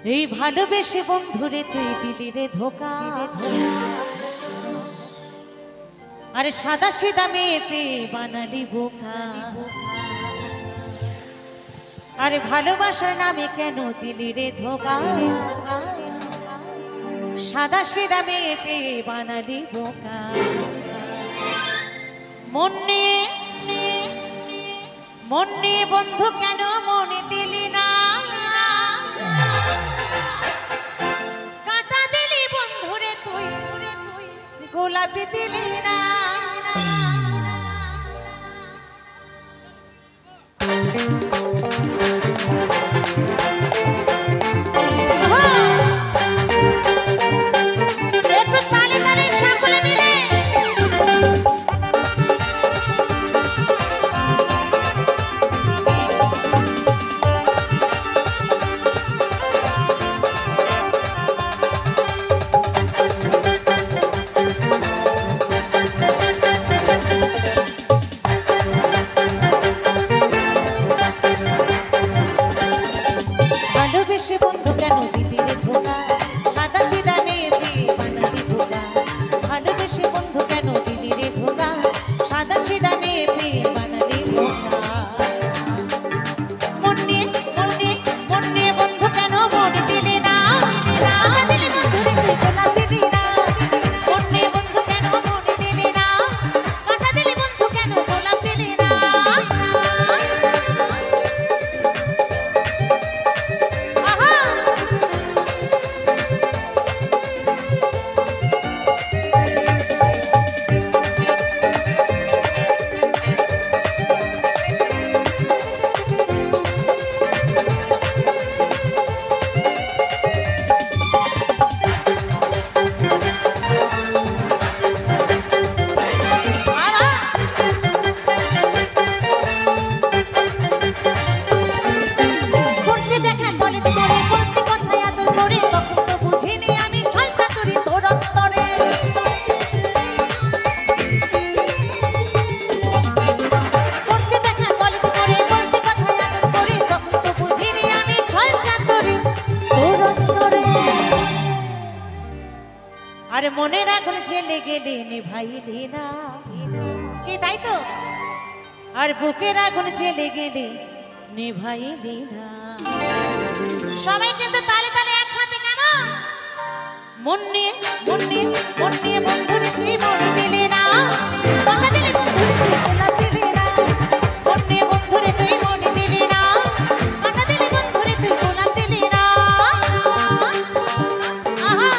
এই ভালোবেসে বন্ধুরে তুই দিলি রে ধোকা। আরে সাদা সিধা মেয়ে পেয়ে বানালি বোকা। আরে ভালোবাসার নামে কেন দিলি রে ধোকা। সাদা সিধা মেয়ে পেয়ে বানালি বোকা। মন নিয়ে বন্ধু কেন মনে দিলি না। কাটা দিলি বন্ধুরে তুই গোলাপি দিলি না। ভালোবেসে বন্ধু কেন দিলি রে ধোকা। সাদা সিধা মেয়ে পেয়ে বানালি বোকা। ভালোবেসে বন্ধু কেন দিলি রে ধোকা। সাদা সিধা মেয়ে পেয়ে বানালি বোকা। মন নিয়ে বন্ধু কেন মন দিলি না। কাটা দিলি বন্ধুরে তুই গোলাপ দিলি না। মন নিয়ে বন্ধু কেন মন দিলি না। কাটা দিলি বন্ধু কেন গোলাপ দিলি না। আরে মনের আগুন জ্বেলে গেলে নিভাইলি না। কি তাই তো। আর বুকের আগুন জ্বেলে গেলে নিভাইলি না। সবাই কিন্তু তালে তালে একসাথে কেমন। মন নিয়ে বন্ধুরে তুই মনে দিলি না। টাকা দিলি বন্ধুরে তুই গোলাপ দিলি না। মন নিয়ে বন্ধুরে তুই মনে দিলি না। টাকা দিলি বন্ধুরে তুই গোলাপ দিলি না। আহা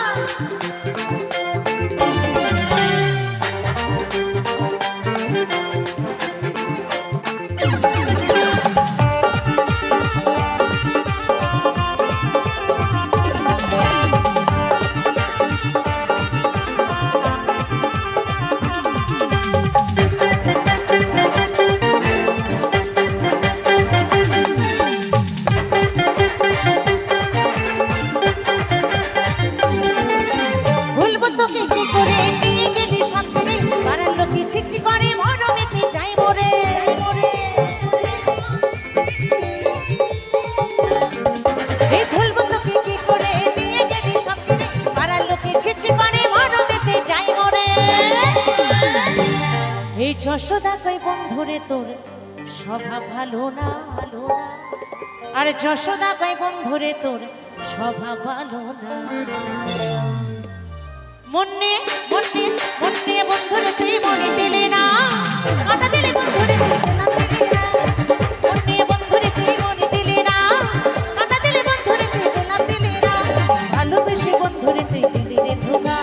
এই যশোদা কই বন্ধুরে তোর স্বভাব ভালো না। আর যশোদা কই বন্ধুরে তোর স্বভাব ভালো না। মন নিয়ে বন্ধুরে তুই মনে দিলি না। কাটা দিলি বন্ধুরে তুই গোলাপ দিলি না। মন নিয়ে বন্ধুরে তুই মনে দিলি না। কাটা দিলি বন্ধুরে তুই গোলাপ দিলি না। ভালোবেসে বন্ধুরে তুই দিলি রে ধোকা।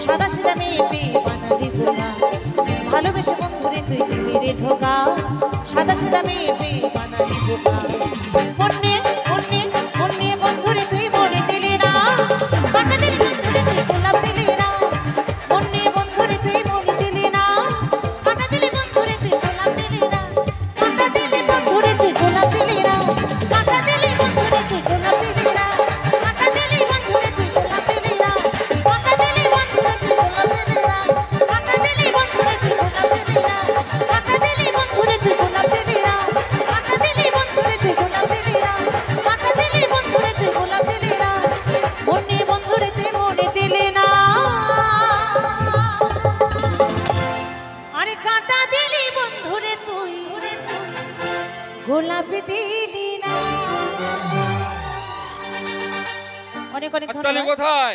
সাদা সিধা মেয়ে পেয়ে বানালি বোকা। ভালোবেসে বন্ধুরে তুই দিলি রে ধোকা। সাদা সিধা মেয়ে পেয়ে বানালি বোকা। মন নিয়ে বন্ধুরে তুই মনে দিলি না। কাটা দিলি বন্ধুরে তুই গোলাপ দিলি না। মন নিয়ে বন্ধুরে তুই মনে দিলি না। কাটা দিলি বন্ধুরে তুই গোলাপ দিলি না। গোলাপ দিলি না। অনেক অনেক হাততালি ধন্যবাদ। কোথায়?